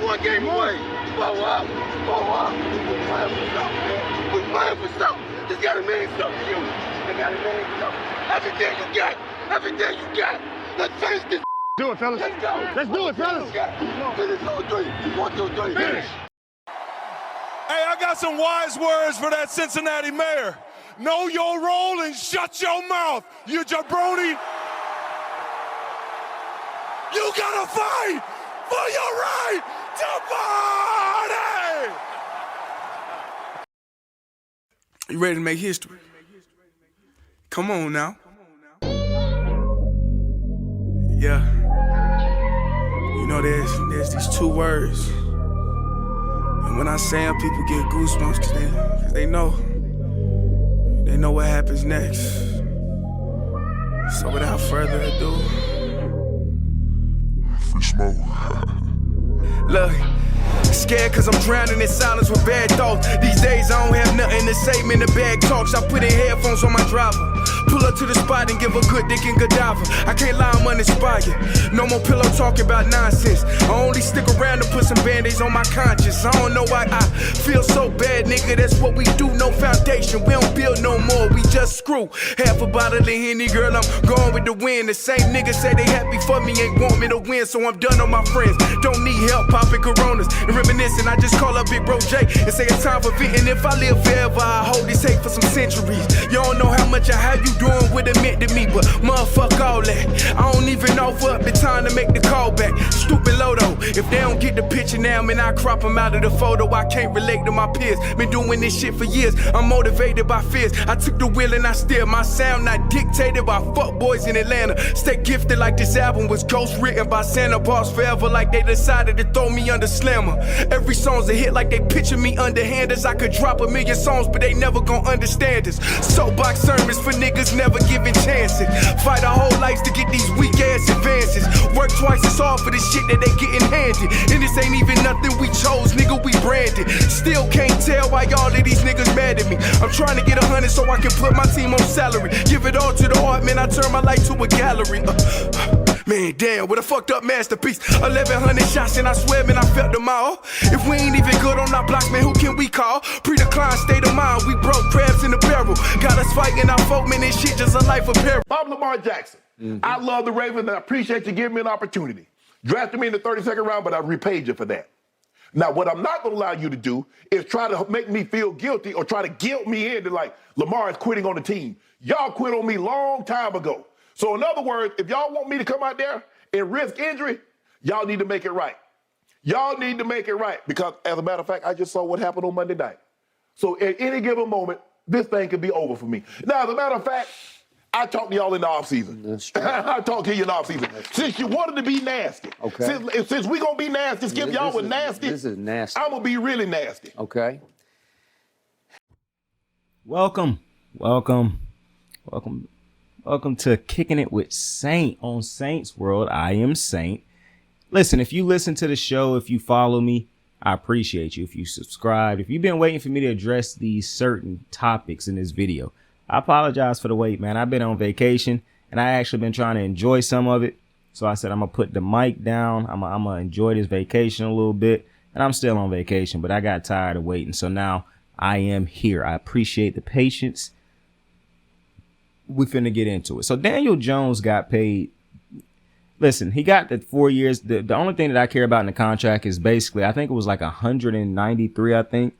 one game away. Blow up. We're playing for something, man. We're playing for something. Just gotta mean something, you. They gotta mean something. Everything you got. Everything you got. Let's finish this. Do it, fellas. Let's go. Let's do it, fellas. Finish 2-3. 1, 2, 3. Finish. Hey, I got some wise words for that Cincinnati mayor. Know your role and shut your mouth, you jabroni. You gotta fight for your right to party! You ready to make history? Come on now. Yeah. You know, there's these two words. And when I say them, people get goosebumps because they know what happens next. So without further ado, free smoke. Look, scared cause I'm drowning in silence with bad thoughts. These days I don't have nothing to say, man, the bag talks. I put in headphones on my driver. Pull up to the spot and give a good dick and Godiva. I can't lie, I'm uninspired. No more pillow talking about nonsense. I only stick around to put some band-aids on my conscience. I don't know why I feel so bad, nigga. That's what we do, no foundation. We don't build no more, we just screw. Half a bottle of Henny, girl, I'm going with the wind. The same niggas say they happy for me, ain't want me to win. So I'm done on my friends. Don't need help popping Coronas and reminiscing. I just call up Big Bro J and say it's time for venting. If I live forever, I hold this hate for some centuries. You don't know how much or how you doing what it meant to me, but motherfuck all that. I don't even offer up the time to make the call back. Stupid Lodo, if they don't get the picture now, man, I crop them out of the photo. I can't relate to my peers. Been doing this shit for years. I'm motivated by fears. I took the wheel and I steer. My sound not dictated by fuck boys in Atlanta. Stay gifted like this album was ghost written by Santa Bars forever, like they decided to throw me under Slammer. Every song's a hit like they picture me underhanders. I could drop a million songs, but they never gon' understand us. Soapbox sermons for niggas never giving chances. Fight our whole lives to get these weak ass advances. Work twice as hard for the shit that they getting handed. And this ain't even nothing we chose, nigga, we branded. Still can't tell why all of these niggas mad at me. I'm trying to get 100 so I can put my team on salary. Give it all to the art, man, I turn my life to a gallery. Man, damn, what a fucked up masterpiece. 1,100 shots and I swear, man, I felt them all. If we ain't even good on our block, man, who can we call? Pre-decline state of mind, we broke crabs in the barrel. Got us fighting our folk, man, this shit just a life of peril. I'm Lamar Jackson. I love the Ravens and I appreciate you giving me an opportunity. Drafted me in the 32nd round, but I repaid you for that. Now, what I'm not gonna allow you to do is try to make me feel guilty or try to guilt me into like Lamar is quitting on the team. Y'all quit on me long time ago. So in other words, if y'all want me to come out there and risk injury, y'all need to make it right. Y'all need to make it right because, as a matter of fact, I just saw what happened on Monday night. So at any given moment, this thing could be over for me. Now, as a matter of fact, I talked to y'all in the offseason. I talked to you in the offseason. Since you wanted to be nasty, since we going to be nasty, Skip, y'all were nasty. This is nasty. I'm going to be really nasty. Okay. Welcome to Kicking It with Saint on Saint's World. I am Saint. Listen, if you listen to the show, if you follow me, I appreciate you. If you subscribe, if you've been waiting for me to address these certain topics in this video, I apologize for the wait, man. I've been on vacation and I actually been trying to enjoy some of it. So I said, I'm going to put the mic down. I'm going to enjoy this vacation a little bit. And I'm still on vacation, but I got tired of waiting. So now I am here. I appreciate the patience. We finna get into it. So Daniel Jones got paid. Listen, he got the 4 years. The only thing that I care about in the contract is basically, I think it was like 193, I think.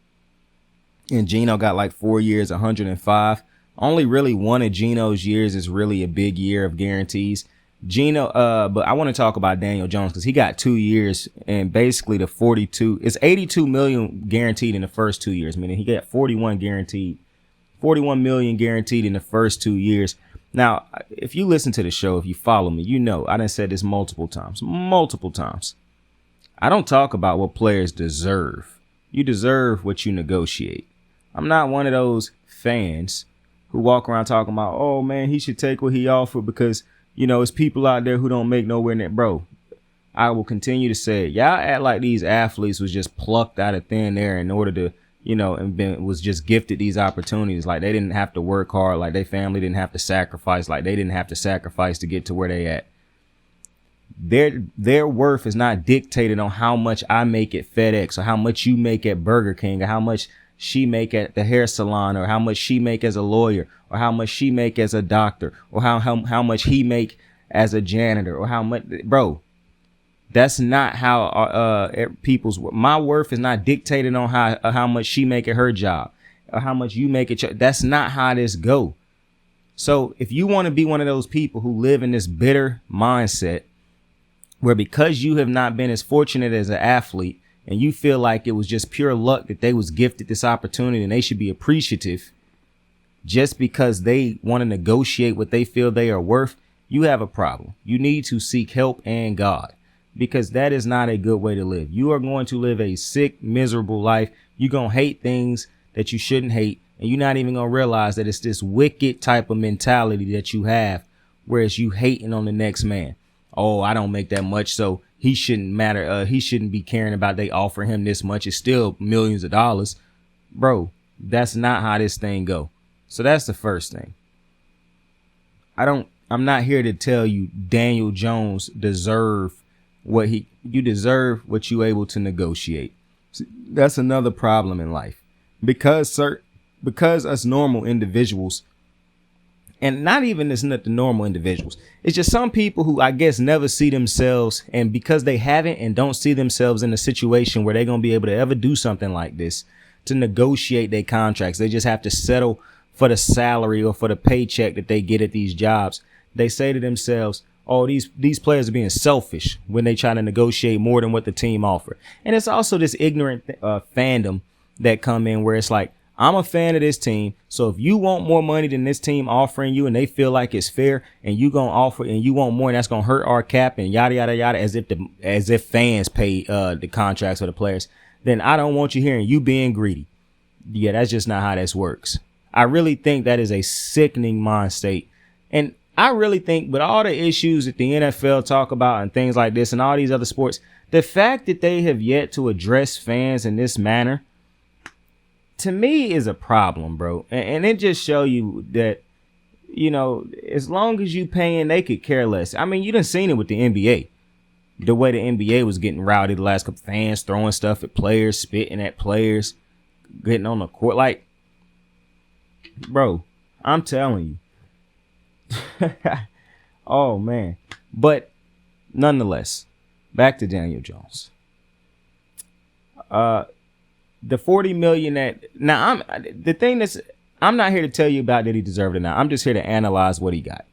And Geno got like 4 years, 105. Only really one of Geno's years is really a big year of guarantees. Geno, but I want to talk about Daniel Jones because he got 2 years and basically the 42 is 82 million guaranteed in the first 2 years, meaning he got 41 million guaranteed in the first 2 years. Now, if you listen to the show, if you follow me, you know I done said this multiple times. I don't talk about what players deserve. You deserve what you negotiate. I'm not one of those fans who walk around talking about, oh man, he should take what he offered because, you know, it's people out there who don't make nowhere near. Bro, I will continue to say it. Y'all act like these athletes was just plucked out of thin air in order to, you know, and was just gifted these opportunities. Like they didn't have to work hard, like their family didn't have to sacrifice, like they didn't have to sacrifice to get to where they at. their worth is not dictated on how much I make at FedEx or how much you make at Burger King or how much she make at the hair salon or how much she make as a lawyer or how much she make as a doctor or how much he make as a janitor or how much, bro. That's not how people's work. My worth is not dictated on how much she make at her job or how much you make at that's not how this go. So if you want to be one of those people who live in this bitter mindset where because you have not been as fortunate as an athlete and you feel like it was just pure luck that they was gifted this opportunity and they should be appreciative just because they want to negotiate what they feel they are worth, you have a problem. You need to seek help and God, because that is not a good way to live. You are going to live a sick, miserable life. You're going to hate things that you shouldn't hate. And you're not even going to realize that it's this wicked type of mentality that you have, whereas you hating on the next man. Oh, I don't make that much, so he shouldn't matter. He shouldn't be caring about they offer him this much. It's still millions of dollars. Bro, that's not how this thing go. So that's the first thing. I'm not here to tell you Daniel Jones deserve you deserve what you able to negotiate. That's another problem in life because us normal individuals, and not even it's not the normal individuals, it's just some people who I guess never see themselves, and because they haven't and don't see themselves in a situation where they're going to be able to ever do something like this to negotiate their contracts, they just have to settle for the salary or for the paycheck that they get at these jobs. They say to themselves, oh, these players are being selfish when they try to negotiate more than what the team offer. And it's also this ignorant fandom that come in where it's like, I'm a fan of this team. So if you want more money than this team offering you and they feel like it's fair and you going to offer and you want more and that's going to hurt our cap and yada, yada, yada, as if fans pay the contracts for the players, then I don't want you here and you being greedy. Yeah, that's just not how this works. I really think that is a sickening mind state. And I really think with all the issues that the NFL talk about and things like this and all these other sports, the fact that they have yet to address fans in this manner, to me, is a problem, bro. And it just show you that, you know, as long as you paying, they could care less. I mean, you done seen it with the NBA. The way the NBA was getting rowdy the last couple, fans throwing stuff at players, spitting at players, getting on the court. Like, bro, I'm telling you. Oh man. But nonetheless, back to Daniel Jones. The $40 million that now I'm not here to tell you about that he deserved it now. I'm just here to analyze what he got.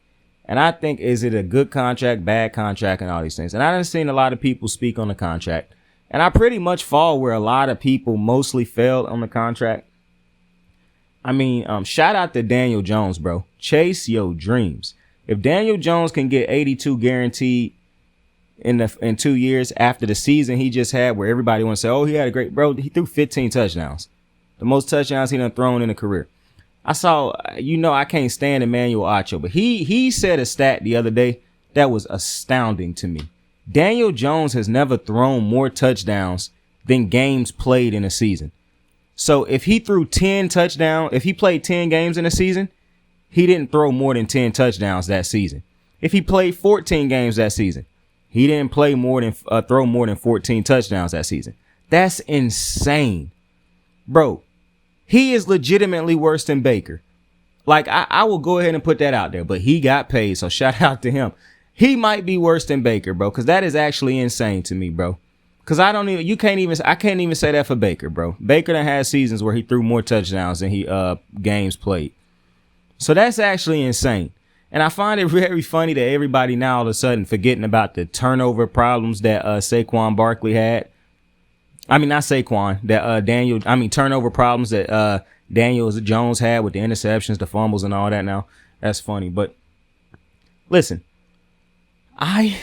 And I think, is it a good contract, bad contract, and all these things. And I done seen a lot of people speak on the contract. And I pretty much fall where a lot of people mostly failed on the contract. I mean, shout out to Daniel Jones, bro. Chase your dreams. If Daniel Jones can get 82 guaranteed in 2 years after the season he just had, where everybody want to say, oh, he had a great, bro, he threw 15 touchdowns. The most touchdowns he done thrown in a career. I saw, I can't stand Emmanuel Acho, but he said a stat the other day that was astounding to me. Daniel Jones has never thrown more touchdowns than games played in a season. So if he threw 10 touchdowns, if he played 10 games in a season, he didn't throw more than 10 touchdowns that season. If he played 14 games that season, he didn't play more than throw more than 14 touchdowns that season. That's insane, bro. He is legitimately worse than Baker. Like, I will go ahead and put that out there, but he got paid, so shout out to him. He might be worse than Baker, bro, because that is actually insane to me, bro. Because I can't even say that for Baker, bro. Baker done had seasons where he threw more touchdowns than he games played. So that's actually insane. And I find it very funny that everybody now all of a sudden forgetting about the turnover problems that Saquon Barkley had. I mean, not Saquon, that turnover problems that Daniel Jones had with the interceptions, the fumbles, and all that now. That's funny. But listen, I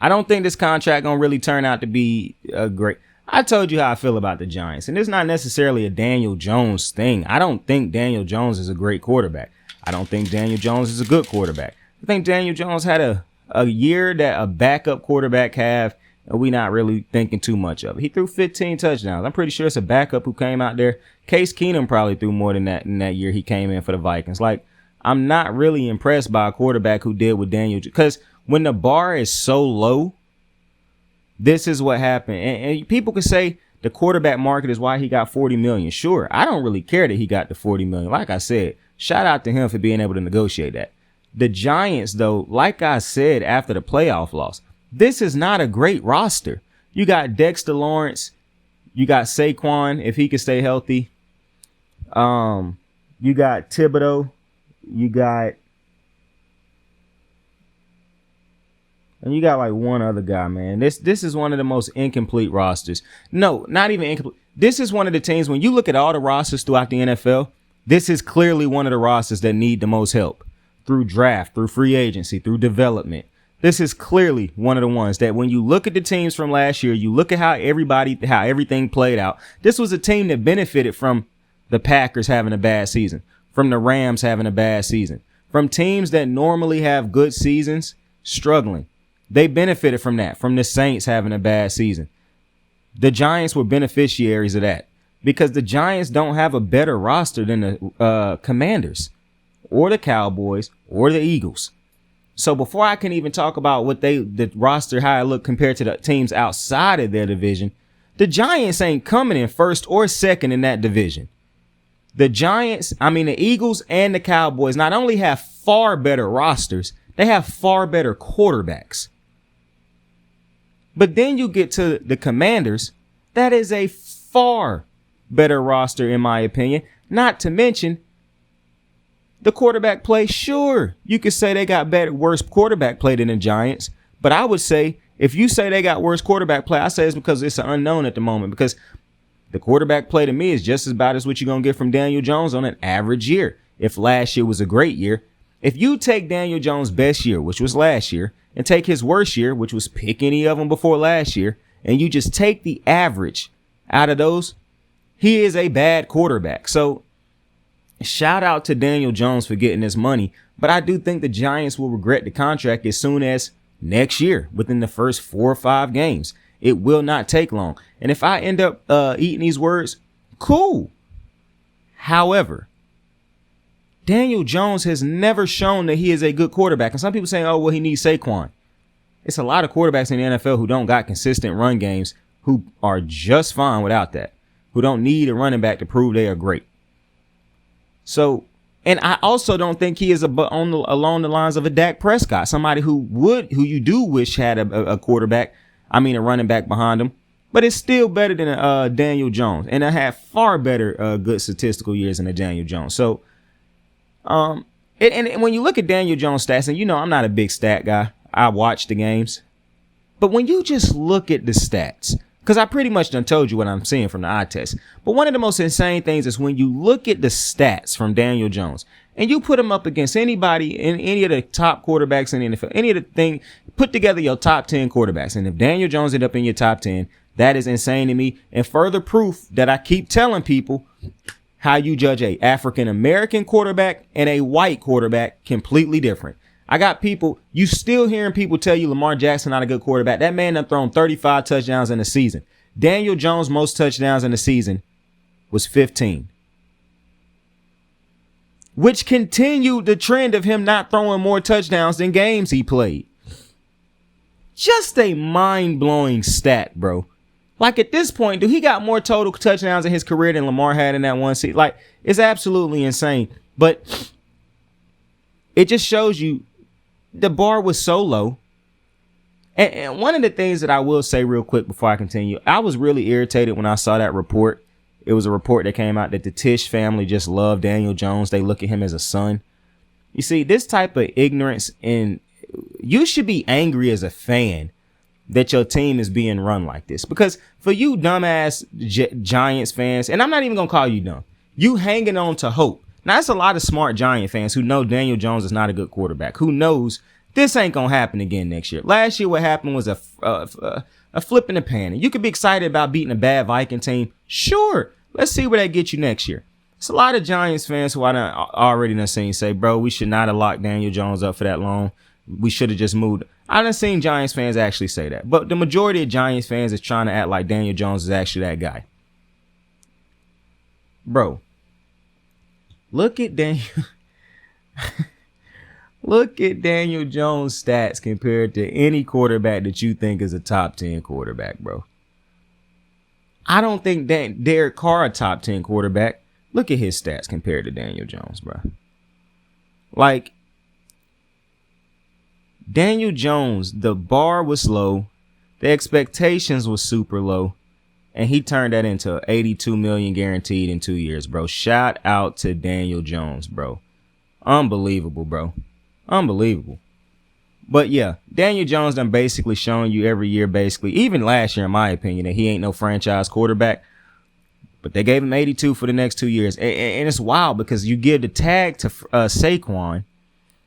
don't think this contract gonna really turn out to be great. I told you how I feel about the Giants, and it's not necessarily a Daniel Jones thing. I don't think Daniel Jones is a great quarterback. I don't think Daniel Jones is a good quarterback. I think Daniel Jones had a year that a backup quarterback have, and we not really thinking too much of it. He threw 15 touchdowns. I'm pretty sure it's a backup who came out there. Case Keenum probably threw more than that in that year he came in for the Vikings. Like, I'm not really impressed by a quarterback who did with Daniel, because when the bar is so low, this is what happened. And people could say the quarterback market is why he got $40 million. Sure, I don't really care that he got the $40 million. Like I said, shout out to him for being able to negotiate that. The Giants, though, like I said after the playoff loss, this is not a great roster. You got Dexter Lawrence. You got Saquon, if he can stay healthy. You got Thibodeau. You got like one other guy, man. This is one of the most incomplete rosters. No, not even incomplete. This is one of the teams, when you look at all the rosters throughout the NFL, this is clearly one of the rosters that need the most help through draft, through free agency, through development. This is clearly one of the ones that when you look at the teams from last year, you look at how everything played out. This was a team that benefited from the Packers having a bad season, from the Rams having a bad season, from teams that normally have good seasons struggling. They benefited from that, from the Saints having a bad season. The Giants were beneficiaries of that because the Giants don't have a better roster than the Commanders or the Cowboys or the Eagles. So before I can even talk about the roster, how it look compared to the teams outside of their division, the Giants ain't coming in first or second in that division. The Eagles and the Cowboys not only have far better rosters, they have far better quarterbacks. But then you get to the Commanders, that is a far better roster in my opinion, not to mention the quarterback play. Sure, you could say they got worse quarterback play than the Giants, but I would say if you say they got worse quarterback play, I say it's because it's an unknown at the moment, because the quarterback play to me is just about as what you're going to get from Daniel Jones on an average year. If last year was a great year, if you take Daniel Jones' best year, which was last year, and take his worst year, which was pick any of them before last year, and you just take the average out of those, he is a bad quarterback. So shout out to Daniel Jones for getting this money, but I do think the Giants will regret the contract as soon as next year, within the first 4 or 5 games. It will not take long. And if I end up eating these words, cool. However, Daniel Jones has never shown that he is a good quarterback. And some people saying, oh, well, he needs Saquon. It's a lot of quarterbacks in the NFL who don't got consistent run games, who are just fine without that, who don't need a running back to prove they are great. So, and I also don't think he is along the lines of a Dak Prescott, somebody who you do wish had a quarterback, a running back behind him, but it's still better than Daniel Jones. And I have far better good statistical years than a Daniel Jones. So, and when you look at Daniel Jones' stats, and I'm not a big stat guy, I watch the games, but when you just look at the stats, because I pretty much done told you what I'm seeing from the eye test. But one of the most insane things is when you look at the stats from Daniel Jones and you put him up against anybody in any of the top quarterbacks in the NFL, any of the thing, put together your top 10 quarterbacks. And if Daniel Jones ended up in your top 10, that is insane to me. And further proof that I keep telling people how you judge a African-American quarterback and a white quarterback completely different. I got people, you still hearing people tell you Lamar Jackson not a good quarterback. That man done thrown 35 touchdowns in a season. Daniel Jones' most touchdowns in the season was 15. Which continued the trend of him not throwing more touchdowns than games he played. Just a mind-blowing stat, bro. Like at this point, dude, he got more total touchdowns in his career than Lamar had in that one season. Like, it's absolutely insane. But it just shows you the bar was so low. And one of the things that I will say real quick before I continue, I was really irritated when I saw that report. It was a report that came out that the Tisch family just love Daniel Jones. They look at him as a son. You see, this type of ignorance, and you should be angry as a fan that your team is being run like this. Because for you dumbass Giants fans, and I'm not even going to call you dumb, you hanging on to hope. Now, that's a lot of smart Giant fans who know Daniel Jones is not a good quarterback, who knows this ain't going to happen again next year. Last year, what happened was a flip in the pan. And you could be excited about beating a bad Viking team. Sure. Let's see where that gets you next year. It's a lot of Giants fans who I already done seen say, bro, we should not have locked Daniel Jones up for that long. We should have just moved. I done seen Giants fans actually say that. But the majority of Giants fans is trying to act like Daniel Jones is actually that guy. Bro. Look at Daniel. Look at Daniel Jones' stats compared to any quarterback that you think is a top 10 quarterback, bro. I don't think that Derek Carr a top 10 quarterback. Look at his stats compared to Daniel Jones, bro. Like, Daniel Jones, the bar was low. The expectations was super low. And he turned that into $82 million guaranteed in 2 years, bro. Shout out to Daniel Jones, bro. Unbelievable, bro. Unbelievable. But yeah, Daniel Jones done basically shown you every year, basically, even last year, in my opinion, that he ain't no franchise quarterback. But they gave him 82 for the next 2 years. And it's wild because you give the tag to Saquon,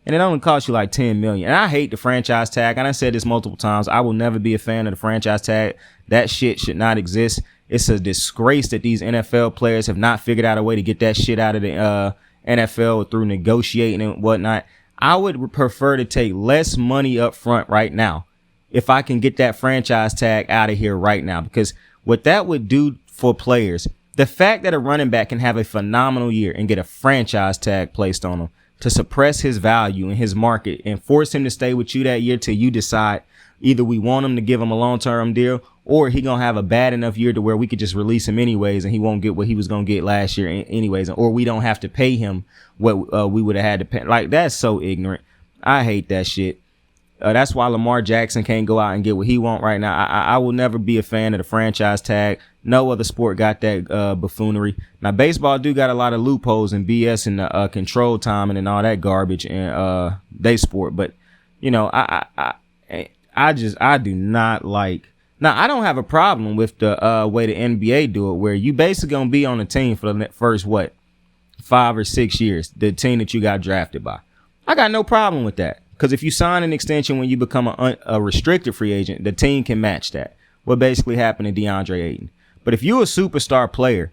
and it only costs you like $10 million. And I hate the franchise tag. And I said this multiple times. I will never be a fan of the franchise tag. That shit should not exist. It's a disgrace that these NFL players have not figured out a way to get that shit out of the NFL through negotiating and whatnot. I would prefer to take less money up front right now if I can get that franchise tag out of here right now. Because what that would do for players, the fact that a running back can have a phenomenal year and get a franchise tag placed on him to suppress his value in his market and force him to stay with you that year till you decide either we want him to give him a long-term deal or he gonna have a bad enough year to where we could just release him anyways and he won't get what he was gonna get last year anyways, or we don't have to pay him what we would have had to pay. Like, that's so ignorant. I hate that shit. That's why Lamar Jackson can't go out and get what he want right now. I will never be a fan of the franchise tag. No other sport got that buffoonery. Now, baseball do got a lot of loopholes and BS and control timing and all that garbage in they sport. But, you know, I do not like. Now, I don't have a problem with the way the NBA do it, where you basically gonna be on the team for the first 5 or 6 years, the team that you got drafted by. I got no problem with that, because if you sign an extension when you become a restricted free agent, the team can match that. What basically happened to DeAndre Ayton. But if you're a superstar player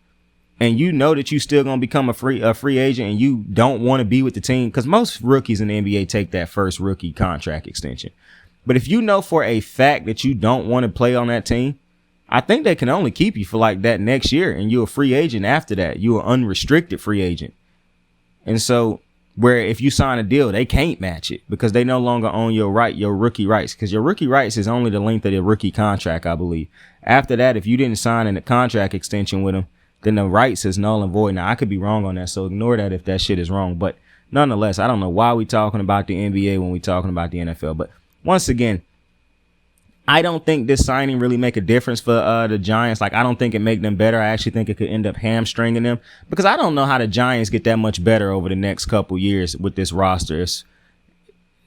and you know that you still gonna become a free agent and you don't want to be with the team, because most rookies in the NBA take that first rookie contract extension. But if you know for a fact that you don't want to play on that team, I think they can only keep you for like that next year, and you're a free agent after that. You're an unrestricted free agent. And so where if you sign a deal, they can't match it because they no longer own your rookie rights, because your rookie rights is only the length of the rookie contract, I believe. After that, if you didn't sign in a contract extension with them, then the rights is null and void. Now, I could be wrong on that, so ignore that if that shit is wrong. But nonetheless, I don't know why we talking about the NBA when we talking about the NFL. But once again, I don't think this signing really make a difference for the Giants. Like, I don't think it make them better. I actually think it could end up hamstringing them, because I don't know how the Giants get that much better over the next couple years with this roster.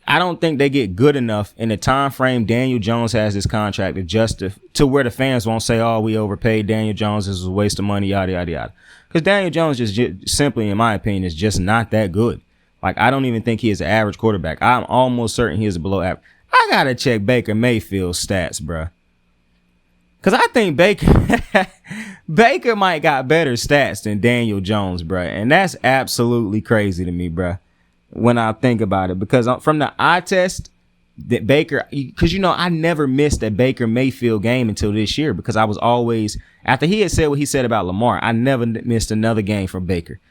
I don't think they get good enough in the time frame Daniel Jones has this contract to where the fans won't say, oh, we overpaid Daniel Jones, this was a waste of money, yada, yada, yada. Because Daniel Jones just simply, in my opinion, is just not that good. Like, I don't even think he is an average quarterback. I'm almost certain he is below average. I gotta check Baker Mayfield's stats, bruh. Because I think Baker might got better stats than Daniel Jones, bruh. And that's absolutely crazy to me, bruh, when I think about it. Because from the eye test, that Baker, because, you know, I never missed a Baker Mayfield game until this year, because I was always, after he had said what he said about Lamar, I never missed another game from Baker.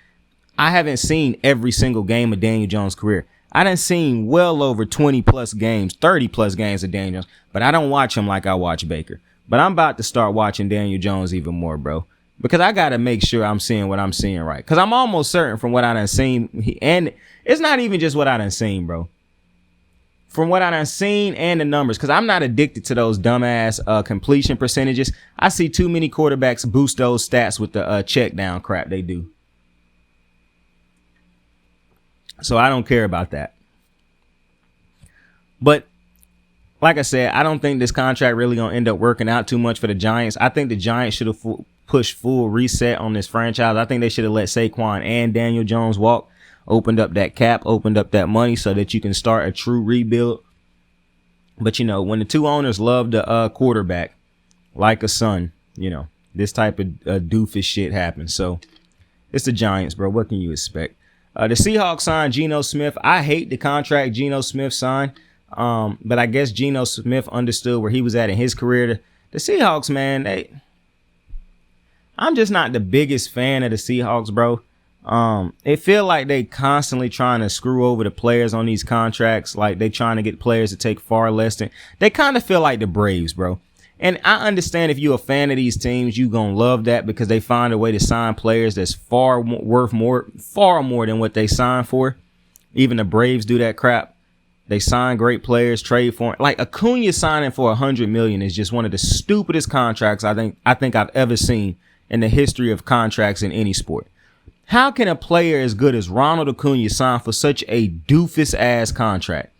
I haven't seen every single game of Daniel Jones' career. I done seen well over 20 plus games, 30 plus games of Daniel Jones, but I don't watch him like I watch Baker. But I'm about to start watching Daniel Jones even more, bro, because I got to make sure I'm seeing what I'm seeing right. Because I'm almost certain from what I done seen, and it's not even just what I done seen, bro. From what I done seen and the numbers, because I'm not addicted to those dumbass completion percentages. I see too many quarterbacks boost those stats with the check down crap they do. So I don't care about that. But like I said, I don't think this contract really going to end up working out too much for the Giants. I think the Giants should have pushed full reset on this franchise. I think they should have let Saquon and Daniel Jones walk, opened up that cap, opened up that money so that you can start a true rebuild. But, you know, when the two owners love the quarterback like a son, you know, this type of doofus shit happens. So it's the Giants, bro. What can you expect? The Seahawks signed Geno Smith. I hate the contract Geno Smith signed, but I guess Geno Smith understood where he was at in his career. The Seahawks, man, I'm just not the biggest fan of the Seahawks, bro. It feel like they constantly trying to screw over the players on these contracts. Like they trying to get players to take far less than they kind of feel like the Braves, bro. And I understand if you're a fan of these teams, you gonna love that because they find a way to sign players that's far more than what they signed for. Even the Braves do that crap. They sign great players, trade for them. Like Acuna signing for $100 million is just one of the stupidest contracts I think I've ever seen in the history of contracts in any sport. How can a player as good as Ronald Acuna sign for such a doofus ass contract?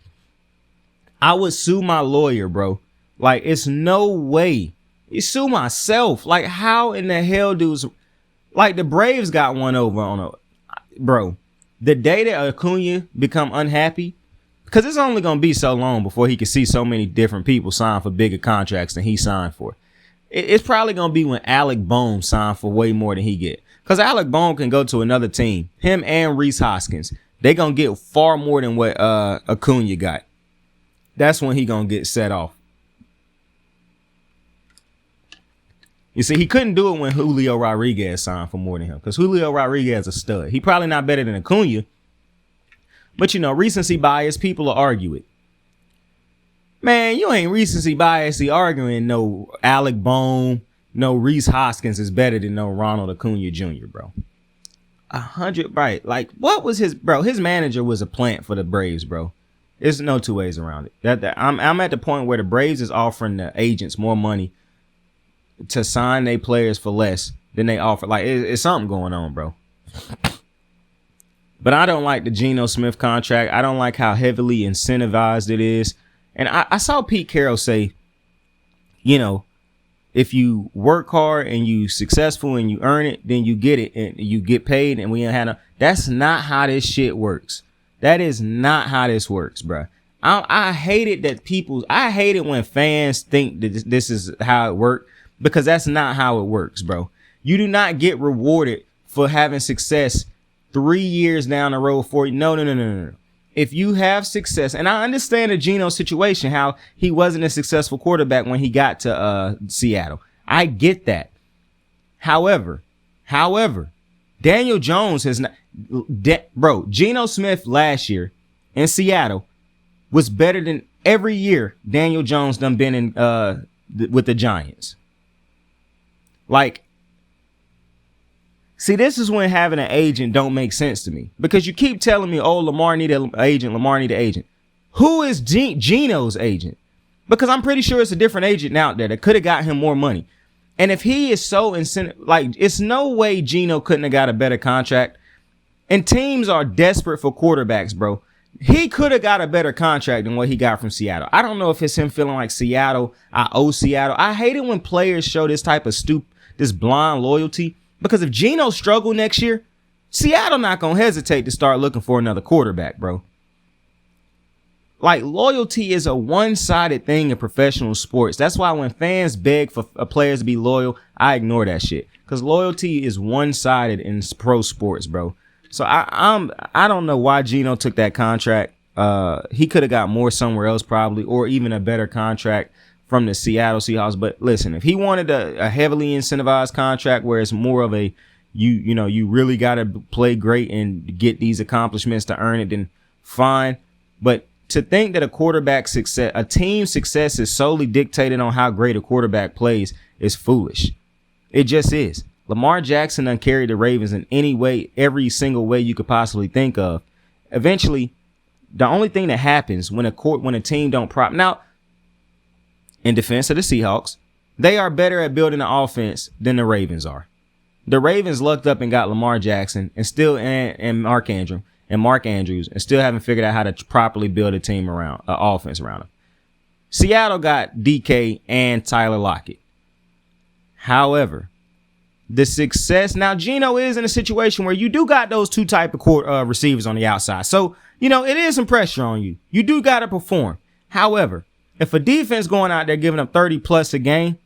I would sue my lawyer, bro. Like, it's no way. You sue myself. Like, how in the hell like the Braves got one over on a bro. The day that Acuna become unhappy, because it's only gonna be so long before he can see so many different people sign for bigger contracts than he signed for. It's probably gonna be when Alec Bohm signed for way more than he get. Because Alec Bohm can go to another team. Him and Reese Hoskins. They going to get far more than what Acuna got. That's when he going to get set off. You see, he couldn't do it when Julio Rodriguez signed for more than him. Because Julio Rodriguez is a stud. He probably not better than Acuna. But, you know, recency bias, people will argue it. Man, you ain't recency bias arguing no Alec Bohm. No, Reese Hoskins is better than no Ronald Acuna Jr., bro. 100, right? Like, what was his manager was a plant for the Braves, bro. There's no two ways around it. I'm at the point where the Braves is offering the agents more money to sign their players for less than they offer. Like, it's something going on, bro. But I don't like the Geno Smith contract. I don't like how heavily incentivized it is. And I saw Pete Carroll say, you know, if you work hard and you successful and you earn it, then you get it and you get paid. And we ain't had that's not how this shit works. That is not how this works, bro. I hate it that I hate it when fans think that this is how it works, because that's not how it works, bro. You do not get rewarded for having success 3 years down the road for you. No. If you have success, and I understand the Geno situation, how he wasn't a successful quarterback when he got to Seattle. I get that. However, Daniel Jones has not, bro, Geno Smith last year in Seattle was better than every year Daniel Jones done been in with the Giants. Like, see, this is when having an agent don't make sense to me, because you keep telling me, oh, Lamar need an agent. Lamar need an agent. Who is Geno's agent? Because I'm pretty sure it's a different agent out there that could have got him more money. And if he is so incentive, like, it's no way Geno couldn't have got a better contract. And teams are desperate for quarterbacks, bro. He could have got a better contract than what he got from Seattle. I don't know if it's him feeling like Seattle, I owe Seattle. I hate it when players show this type of this blind loyalty. Because if Geno struggle next year, Seattle not going to hesitate to start looking for another quarterback, bro. Like, loyalty is a one-sided thing in professional sports. That's why when fans beg for players to be loyal, I ignore that shit. Because loyalty is one-sided in pro sports, bro. So I don't know why Geno took that contract. He could have got more somewhere else probably, or even a better contract from the Seattle Seahawks. But listen, if he wanted a heavily incentivized contract where it's more of a, you really got to play great and get these accomplishments to earn it, then fine. But to think that a team's success is solely dictated on how great a quarterback plays is foolish. It just is. Lamar Jackson done carried the Ravens in every single way you could possibly think of. Eventually, the only thing that happens when a team don't now, in defense of the Seahawks, they are better at building an offense than the Ravens are. The Ravens lucked up and got Lamar Jackson and Mark Andrews and still haven't figured out how to properly build a team around offense around them. Seattle got DK and Tyler Lockett. However, the success now, Geno is in a situation where you do got those two type of receivers on the outside. So, it is some pressure on you. You do got to perform. However, if a defense going out there giving up 30 plus a game,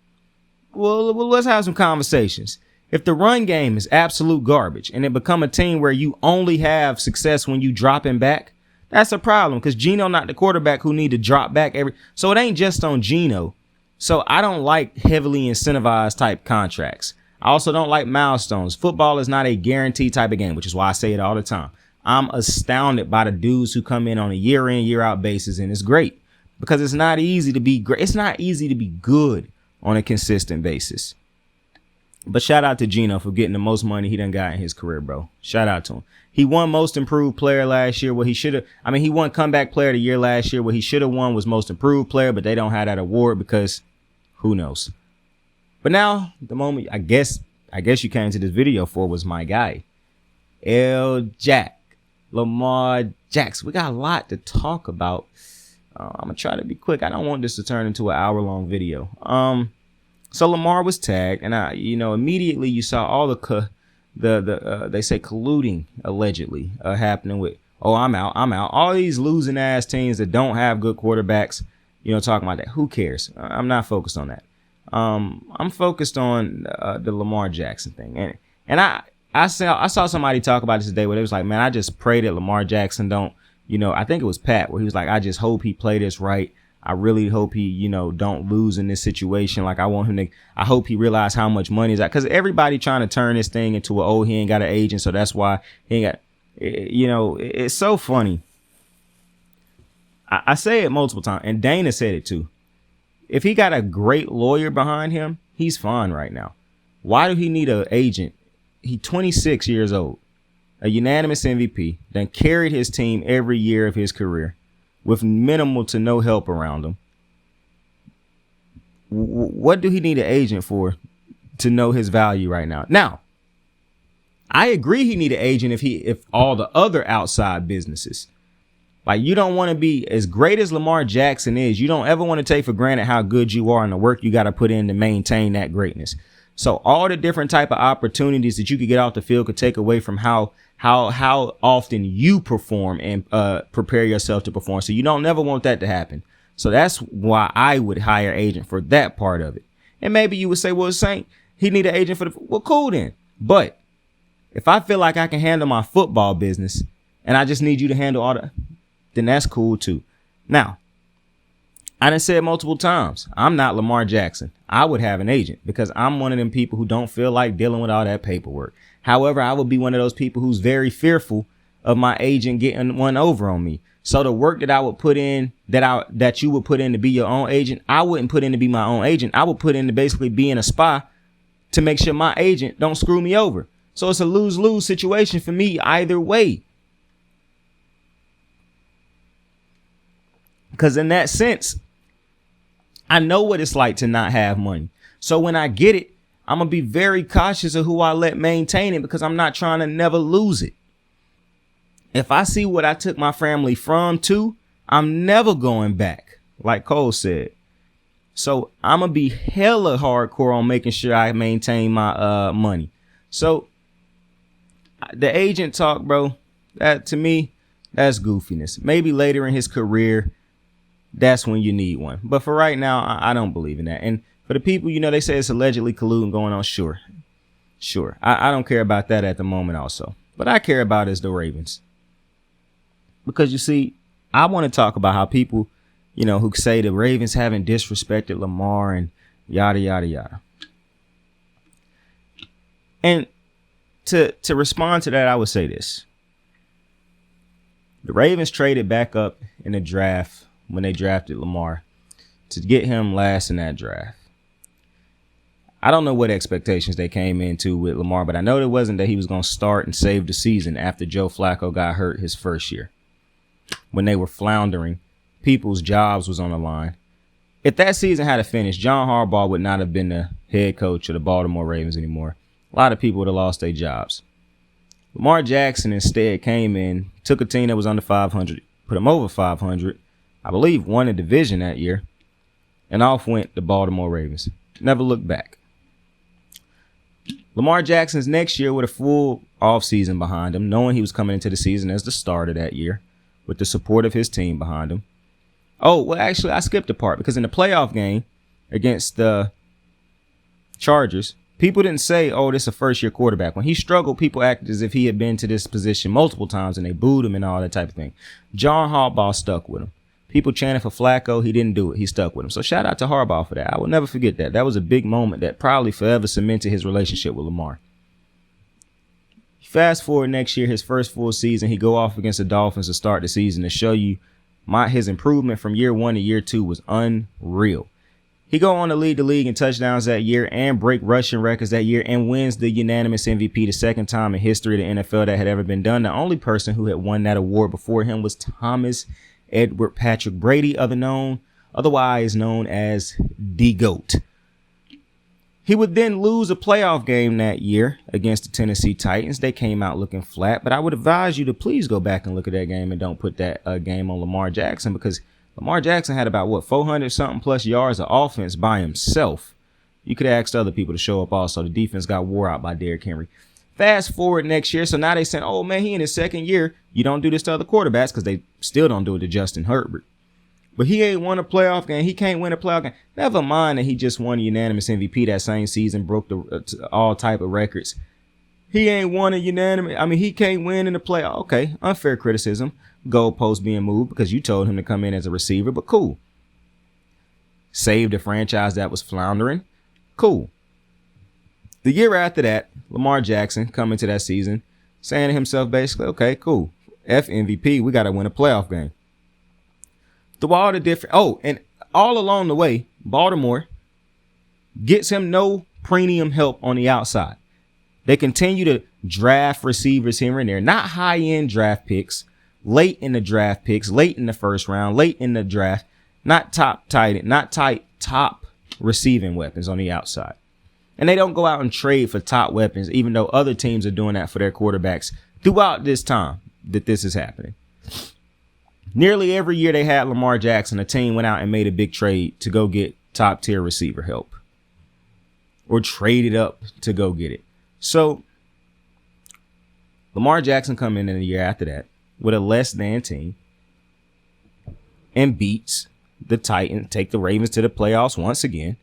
well, let's have some conversations. If the run game is absolute garbage and it become a team where you only have success when you dropping back, that's a problem, because Geno not the quarterback who need to drop back so it ain't just on Geno. So I don't like heavily incentivized type contracts. I also don't like milestones. Football is not a guaranteed type of game, which is why I say it all the time. I'm astounded by the dudes who come in on a year in, year out basis, and it's great because it's not easy to be great. It's not easy to be good on a consistent basis. But shout out to Geno for getting the most money he done got in his career, bro. Shout out to him. He won most improved player last year. What he should have, he won comeback player of the year last year. What he should have won was most improved player, but they don't have that award because who knows. But now the moment I guess you came to this video for was my guy, Lamar Jackson. We got a lot to talk about. I'm gonna try to be quick. I don't want this to turn into an hour-long video. So Lamar was tagged, and immediately you saw all they say colluding allegedly happening with, I'm out. All these losing ass teams that don't have good quarterbacks, talking about that. Who cares? I'm not focused on that. I'm focused on the Lamar Jackson thing, and I saw somebody talk about this today where they was like, man, I just pray that Lamar Jackson don't, I think it was Pat where he was like, I just hope he play this right. I really hope he, don't lose in this situation. Like I hope he realize how much money is that, because everybody trying to turn this thing into he ain't got an agent, so that's why he ain't got. It's so funny. I say it multiple times, and Dana said it too. If he got a great lawyer behind him, he's fine right now. Why do he need an agent? He's 26 years old, a unanimous MVP, then carried his team every year of his career with minimal to no help around him. What do he need an agent for to know his value right now? Now, I agree he need an agent if all the other outside businesses. Like, you don't want to be as great as Lamar Jackson is. You don't ever want to take for granted how good you are and the work you got to put in to maintain that greatness. So all the different type of opportunities that you could get off the field could take away from how often you perform and prepare yourself to perform. So you don't never want that to happen. So that's why I would hire an agent for that part of it. And maybe you would say, well, Saint, he need an agent for well, cool then. But if I feel like I can handle my football business and I just need you to handle all the, then that's cool too. Now, I done said multiple times, I'm not Lamar Jackson. I would have an agent because I'm one of them people who don't feel like dealing with all that paperwork. However, I would be one of those people who's very fearful of my agent getting one over on me. So the work that I would put in, that you would put in to be your own agent, I wouldn't put in to be my own agent. I would put in to basically be in a spy to make sure my agent don't screw me over. So it's a lose-lose situation for me either way. Because in that sense, I know what it's like to not have money. So when I get it, I'm going to be very cautious of who I let maintain it because I'm not trying to never lose it. If I see what I took my family from to, I'm never going back, like Cole said. So I'm going to be hella hardcore on making sure I maintain my money. So the agent talk, bro, that to me, that's goofiness. Maybe later in his career, that's when you need one. But for right now, I don't believe in that. And for the people, they say it's allegedly colluding going on. Sure. I don't care about that at the moment also. But I care about is the Ravens. Because you see, I want to talk about how people, who say the Ravens haven't disrespected Lamar and yada, yada, yada. And to respond to that, I would say this. The Ravens traded back up in the draft when they drafted Lamar to get him last in that draft. I don't know what expectations they came into with Lamar, but I know it wasn't that he was going to start and save the season after Joe Flacco got hurt his first year. When they were floundering, people's jobs was on the line. If that season had finished, John Harbaugh would not have been the head coach of the Baltimore Ravens anymore. A lot of people would have lost their jobs. Lamar Jackson instead came in, took a team that was under 500, put them over 500, I believe won a division that year, and off went the Baltimore Ravens. Never looked back. Lamar Jackson's next year with a full offseason behind him, knowing he was coming into the season as the starter that year, with the support of his team behind him. Oh, well, actually, I skipped a part because in the playoff game against the Chargers, people didn't say, oh, this is a first-year quarterback. When he struggled, people acted as if he had been to this position multiple times and they booed him and all that type of thing. John Harbaugh stuck with him. People chanted for Flacco. He didn't do it. He stuck with him. So shout out to Harbaugh for that. I will never forget that. That was a big moment that probably forever cemented his relationship with Lamar. Fast forward next year, his first full season, he go off against the Dolphins to start the season to show you his improvement from year 1 to year 2 was unreal. He go on to lead the league in touchdowns that year and break rushing records that year and wins the unanimous MVP, the second time in history of the NFL that had ever been done. The only person who had won that award before him was Thomas Edward Patrick Brady, otherwise known as the GOAT. He would then lose a playoff game that year against the Tennessee Titans. They came out looking flat, but I would advise you to please go back and look at that game and don't put that game on Lamar Jackson, because Lamar Jackson had about 400 something plus yards of offense by himself. You could have asked other people to show up also. The defense got wore out by Derrick Henry. Fast forward next year. So now they saying, oh man, he in his second year. You don't do this to other quarterbacks, because they still don't do it to Justin Herbert. But he ain't won a playoff game. He can't win a playoff game. Never mind that he just won a unanimous MVP that same season, broke the all type of records. He ain't won a unanimous. I mean, he can't win in the playoff. Okay, unfair criticism. Goalpost being moved because you told him to come in as a receiver, but cool. Saved a franchise that was floundering. Cool. The year after that, Lamar Jackson coming to that season, saying to himself basically, okay, cool. F MVP, we got to win a playoff game. Through all the different, and all along the way, Baltimore gets him no premium help on the outside. They continue to draft receivers here and there, not high-end draft picks, late in the draft picks, late in the first round, late in the draft, not top receiving weapons on the outside. And they don't go out and trade for top weapons, even though other teams are doing that for their quarterbacks throughout this time that this is happening. Nearly every year they had Lamar Jackson, a team went out and made a big trade to go get top tier receiver help or traded up to go get it. So Lamar Jackson come in the year after that with a less than team and beats the Titans, take the Ravens to the playoffs once again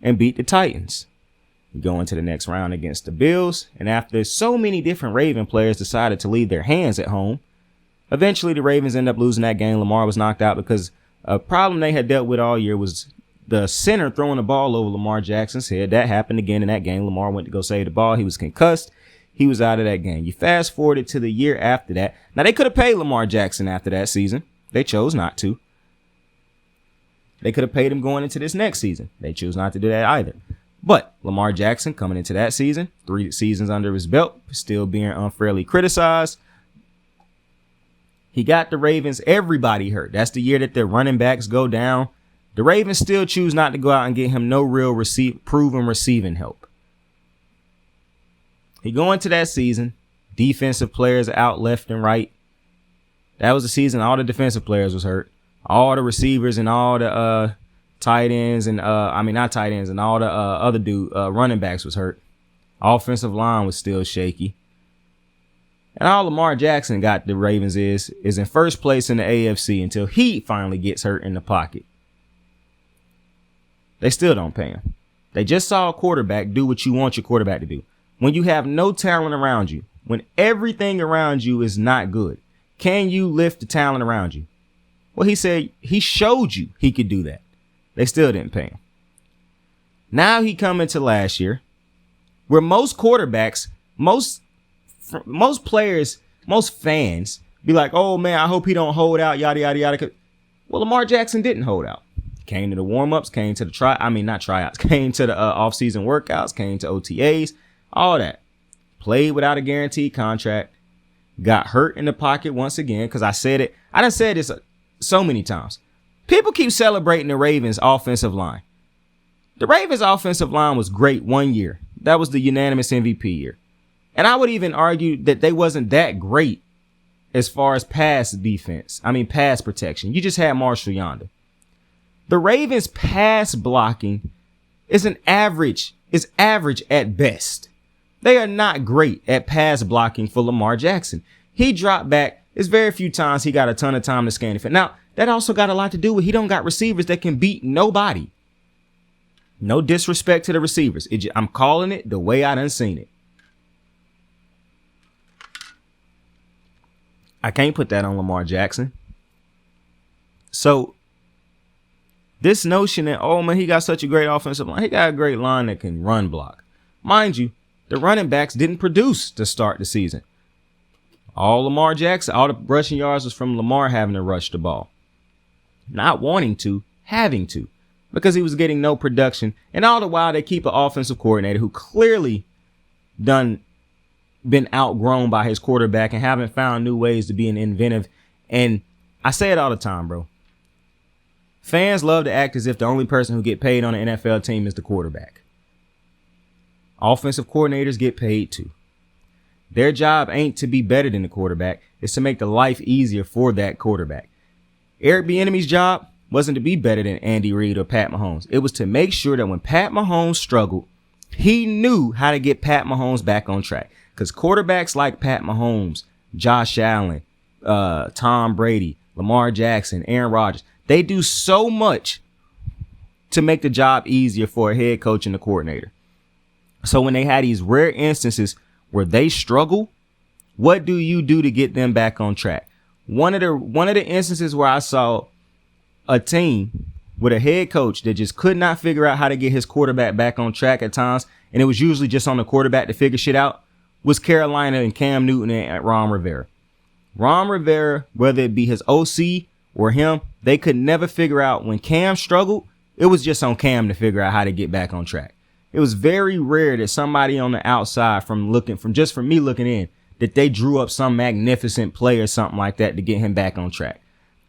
and beat the Titans. You go into the next round against the Bills, and after so many different Raven players decided to leave their hands at home, eventually the Ravens end up losing that game. Lamar was knocked out because a problem they had dealt with all year was the center throwing the ball over Lamar Jackson's head. That happened again in that game. Lamar went to go save the ball. He was concussed. He was out of that game. You fast forwarded to the year after that. Now, they could have paid Lamar Jackson after that season. They chose not to. They could have paid him going into this next season. They choose not to do that either. But Lamar Jackson coming into that season, 3 seasons under his belt, still being unfairly criticized. He got the Ravens, everybody hurt. That's the year that their running backs go down. The Ravens still choose not to go out and get him no real proven receiving help. He go into that season, defensive players out left and right. That was the season all the defensive players was hurt. All the receivers and all the tight ends and not tight ends and all the other running backs was hurt. Offensive line was still shaky. And all Lamar Jackson got the Ravens is in first place in the AFC until he finally gets hurt in the pocket. They still don't pay him. They just saw a quarterback do what you want your quarterback to do. When you have no talent around you, when everything around you is not good, can you lift the talent around you? Well, he said he showed you he could do that. They still didn't pay him. Now he come into last year where most quarterbacks, most players, most fans be like, oh man, I hope he don't hold out, yada, yada, yada. Well, Lamar Jackson didn't hold out. Came to the warm-ups, came to the came to the off-season workouts, came to OTAs, all that. Played without a guaranteed contract. Got hurt in the pocket once again, because I done said this so many times. People keep celebrating the Ravens offensive line. The Ravens offensive line was great 1 year. That was the unanimous MVP year. And I would even argue that they wasn't that great as far as pass protection. You just had Marshall Yonder. The Ravens pass blocking is average at best. They are not great at pass blocking for Lamar Jackson. He dropped back. There's very few times he got a ton of time to scan it. Now, that also got a lot to do with he don't got receivers that can beat nobody. No disrespect to the receivers. I'm calling it the way I done seen it. I can't put that on Lamar Jackson. So this notion that, oh man, he got such a great offensive line. He got a great line that can run block. Mind you, the running backs didn't produce to start the season. All Lamar Jackson, all the rushing yards was from Lamar having to rush the ball. Not wanting to, having to, because he was getting no production. And all the while they keep an offensive coordinator who clearly been outgrown by his quarterback and haven't found new ways to be an inventive. And I say it all the time, bro. Fans love to act as if the only person who get paid on an NFL team is the quarterback. Offensive coordinators get paid too. Their job ain't to be better than the quarterback. It's to make the life easier for that quarterback. Eric Bieniemy's job wasn't to be better than Andy Reid or Pat Mahomes. It was to make sure that when Pat Mahomes struggled, he knew how to get Pat Mahomes back on track. Because quarterbacks like Pat Mahomes, Josh Allen, Tom Brady, Lamar Jackson, Aaron Rodgers, they do so much to make the job easier for a head coach and a coordinator. So when they had these rare instances where they struggle, what do you do to get them back on track? One of the instances where I saw a team with a head coach that just could not figure out how to get his quarterback back on track at times, and it was usually just on the quarterback to figure shit out, was Carolina and Cam Newton and Ron Rivera. Ron Rivera, whether it be his OC or him, they could never figure out when Cam struggled, it was just on Cam to figure out how to get back on track. It was very rare that somebody on the outside from me looking in, that they drew up some magnificent play or something like that to get him back on track.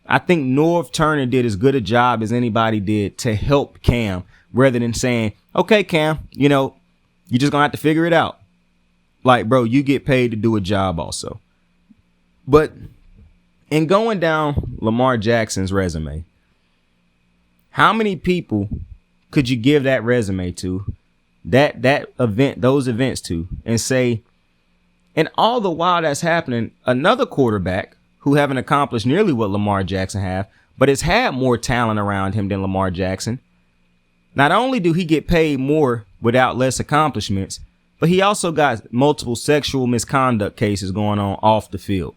I think Norv Turner did as good a job as anybody did to help Cam, rather than saying, okay, Cam, you're just going to have to figure it out. Like, bro, you get paid to do a job also. But in going down Lamar Jackson's resume, how many people could you give that resume to, those events to, and say, and all the while that's happening, another quarterback who haven't accomplished nearly what Lamar Jackson have, but has had more talent around him than Lamar Jackson. Not only do he get paid more without less accomplishments, but he also got multiple sexual misconduct cases going on off the field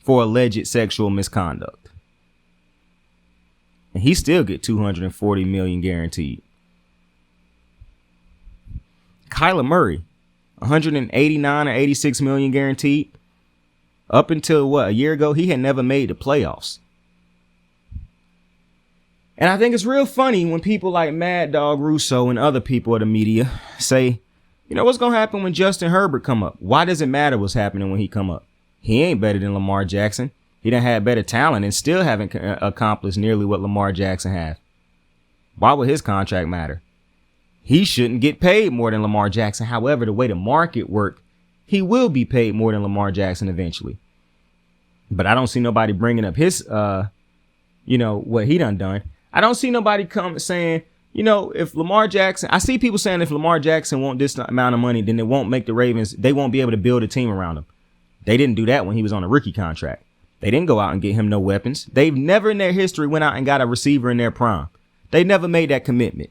for alleged sexual misconduct. And he still get $240 million guaranteed. Kyler Murray, 189 or 86 million guaranteed. Up until a year ago, he had never made the playoffs. And I think it's real funny when people like Mad Dog Russo and other people of the media say, what's going to happen when Justin Herbert come up? Why does it matter what's happening when he come up? He ain't better than Lamar Jackson. He done had better talent and still haven't accomplished nearly what Lamar Jackson has. Why would his contract matter? He shouldn't get paid more than Lamar Jackson. However, the way the market works, he will be paid more than Lamar Jackson eventually. But I don't see nobody bringing up his, what he done. I don't see nobody come saying, if Lamar Jackson, I see people saying if Lamar Jackson want this amount of money, then it won't make the Ravens, they won't be able to build a team around him. They didn't do that when he was on a rookie contract. They didn't go out and get him no weapons. They've never in their history went out and got a receiver in their prime. They never made that commitment.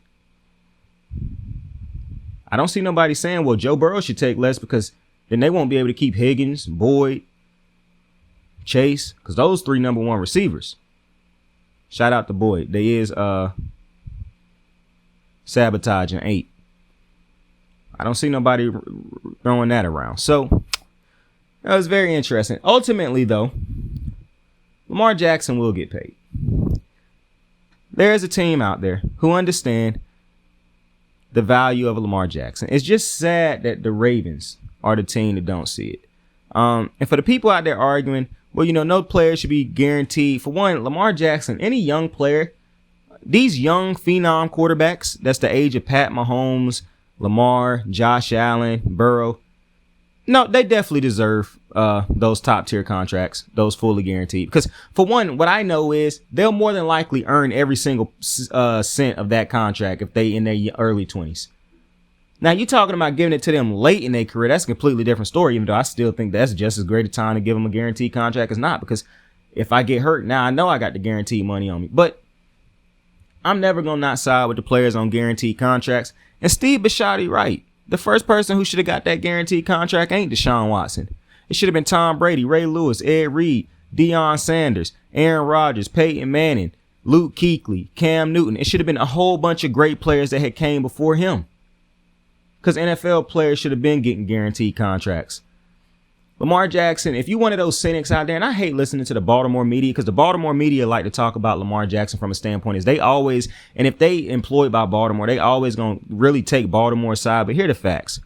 I don't see nobody saying, well, Joe Burrow should take less because then they won't be able to keep Higgins, Boyd, Chase, because those three number one receivers. Shout out to Boyd. They is sabotaging 8. I don't see nobody throwing that around. So that was very interesting. Ultimately, though, Lamar Jackson will get paid. There is a team out there who understand the value of a Lamar Jackson. It's just sad that the Ravens are the team that don't see it. And for the people out there arguing, well, no player should be guaranteed. For one, Lamar Jackson, any young player, these young phenom quarterbacks, that's the age of Pat Mahomes, Lamar, Josh Allen, Burrow. No, they definitely deserve those top tier contracts, those fully guaranteed. Because for one, what I know is they'll more than likely earn every single cent of that contract if they in their early 20s. Now, you're talking about giving it to them late in their career. That's a completely different story, even though I still think that's just as great a time to give them a guaranteed contract as not. Because if I get hurt, now I know I got the guaranteed money on me. But I'm never going to not side with the players on guaranteed contracts. And Steve Bisciotti right. The first person who should have got that guaranteed contract ain't Deshaun Watson. It should have been Tom Brady, Ray Lewis, Ed Reed, Deion Sanders, Aaron Rodgers, Peyton Manning, Luke Kuechly, Cam Newton. It should have been a whole bunch of great players that had came before him. Because NFL players should have been getting guaranteed contracts. Lamar Jackson, if you one of those cynics out there, and I hate listening to the Baltimore media, because the Baltimore media like to talk about Lamar Jackson from a standpoint is they always, and if they employed by Baltimore, they always going to really take Baltimore's side. But here are the facts.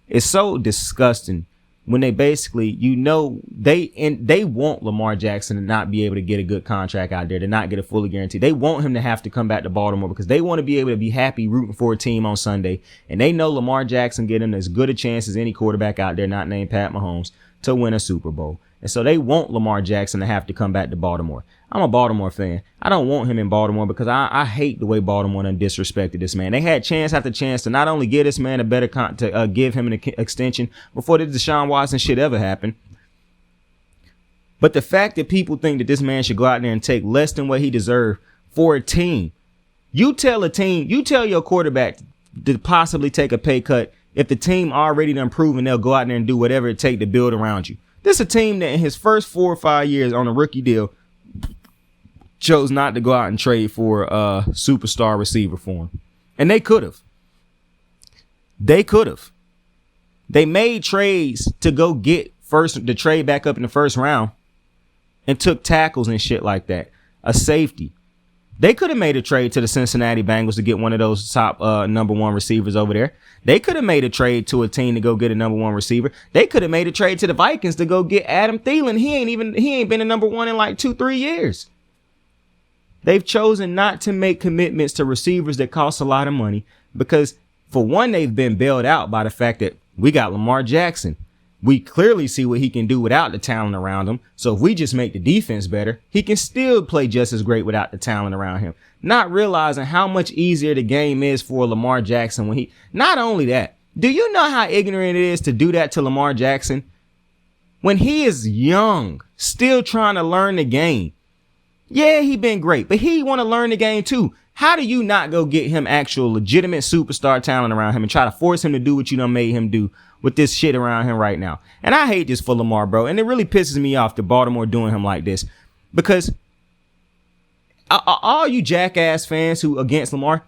It's so disgusting when they basically, they want Lamar Jackson to not be able to get a good contract out there, to not get a fully guaranteed. They want him to have to come back to Baltimore because they want to be able to be happy rooting for a team on Sunday. And they know Lamar Jackson getting as good a chance as any quarterback out there, not named Pat Mahomes, to win a Super Bowl. And so they want Lamar Jackson to have to come back to Baltimore. I'm a Baltimore fan. I don't want him in Baltimore because I hate the way Baltimore done disrespected this man. They had chance after chance to not only give this man a better give him an extension before the Deshaun Watson shit ever happened, but the fact that people think that this man should go out there and take less than what he deserved for a team. You tell your quarterback to possibly take a pay cut if the team already done proven they'll go out there and do whatever it take to build around you. This is a team that in his first 4 or 5 years on a rookie deal chose not to go out and trade for a superstar receiver for him. And they could have. They made trades to go get the trade back up in the first round and took tackles and shit like that. A safety. They could have made a trade to the Cincinnati Bengals to get one of those top number one receivers over there. They could have made a trade to a team to go get a number one receiver. They could have made a trade to the Vikings to go get Adam Thielen. He ain't been a number one in like 2-3 years. They've chosen not to make commitments to receivers that cost a lot of money because, for one, they've been bailed out by the fact that we got Lamar Jackson. We clearly see what he can do without the talent around him. So if we just make the defense better, he can still play just as great without the talent around him. Not realizing how much easier the game is for Lamar Jackson when not only that, do you know how ignorant it is to do that to Lamar Jackson? When he is young, still trying to learn the game. Yeah, he been great, but he want to learn the game too. How do you not go get him actual legitimate superstar talent around him and try to force him to do what you done made him do with this shit around him right now? And I hate this for Lamar, bro. And it really pisses me off that Baltimore doing him like this, because all you jackass fans who against Lamar,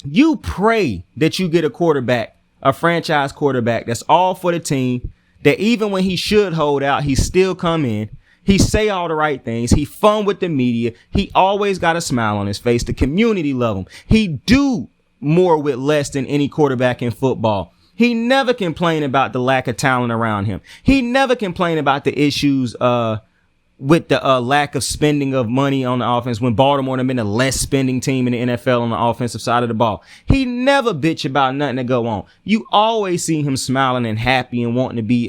you pray that you get a quarterback, a franchise quarterback that's all for the team, that even when he should hold out, he still come in. He say all the right things. He fun with the media. He always got a smile on his face. The community love him. He do more with less than any quarterback in football. He never complain about the lack of talent around him. He never complain about the issues with the lack of spending of money on the offense when Baltimore have been the less spending team in the NFL on the offensive side of the ball. He never bitch about nothing that go on. You always see him smiling and happy and wanting to be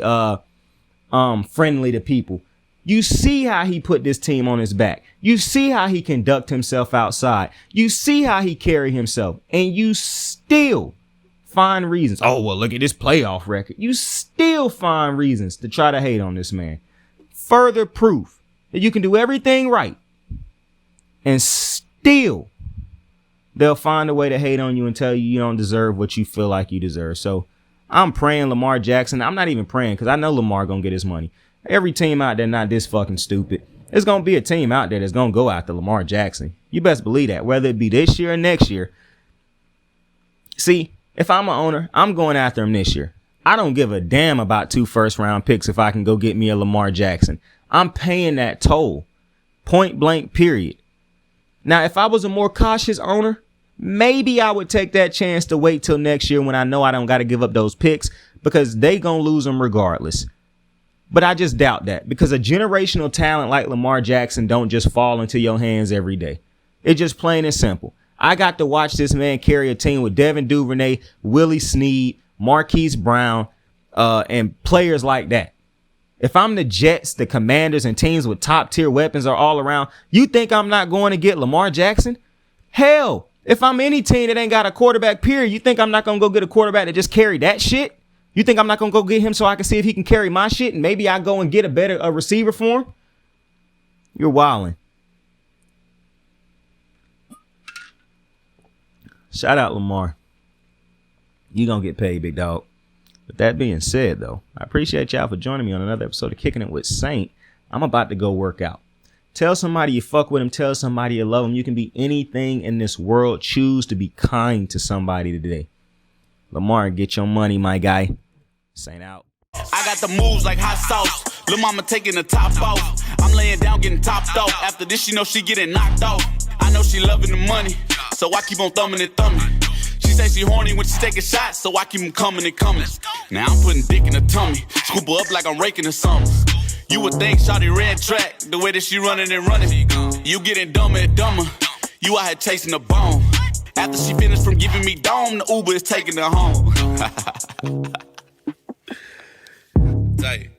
friendly to people. You see how he put this team on his back. You see how he conduct himself outside. You see how he carry himself. And you still find reasons. Oh, well, look at this playoff record. You still find reasons to try to hate on this man. Further proof that you can do everything right and still they'll find a way to hate on you and tell you you don't deserve what you feel like you deserve. So I'm praying Lamar Jackson. I'm not even praying because I know Lamar going to get his money. Every team out there not this fucking stupid. There's going to be a team out there that's going to go after Lamar Jackson. You best believe that, whether it be this year or next year. See, if I'm an owner, I'm going after him this year. I don't give a damn about 2 first-round picks if I can go get me a Lamar Jackson. I'm paying that toll. Point blank, period. Now, if I was a more cautious owner, maybe I would take that chance to wait till next year when I know I don't got to give up those picks because they going to lose them regardless. But I just doubt that because a generational talent like Lamar Jackson don't just fall into your hands every day. It's just plain and simple. I got to watch this man carry a team with Devin Duvernay, Willie Snead, Marquise Brown, and players like that. If I'm the Jets, the Commanders, and teams with top tier weapons are all around, you think I'm not going to get Lamar Jackson? Hell, if I'm any team that ain't got a quarterback period, you think I'm not going to go get a quarterback that just carry that shit? You think I'm not going to go get him so I can see if he can carry my shit and maybe I go and get a receiver for him? You're wilding. Shout out Lamar. You going to get paid, big dog. With that being said, though, I appreciate y'all for joining me on another episode of Kicking It with Saint. I'm about to go work out. Tell somebody you fuck with them. Tell somebody you love them. You can be anything in this world. Choose to be kind to somebody today. Lamar, get your money, my guy. Saint out. I got the moves like hot sauce. Lil' mama taking the top off. I'm laying down getting topped off. After this, she know she getting knocked off. I know she loving the money, so I keep on thumbing and thumbing. She say she horny when she taking shots, so I keep them coming and coming. Now I'm putting dick in her tummy. Scoop her up like I'm raking her something. You would think shawty red track, the way that she running and running. You getting dumber and dumber. You out here chasing the bone. After she finished from giving me dome, the Uber is taking her home. Tight.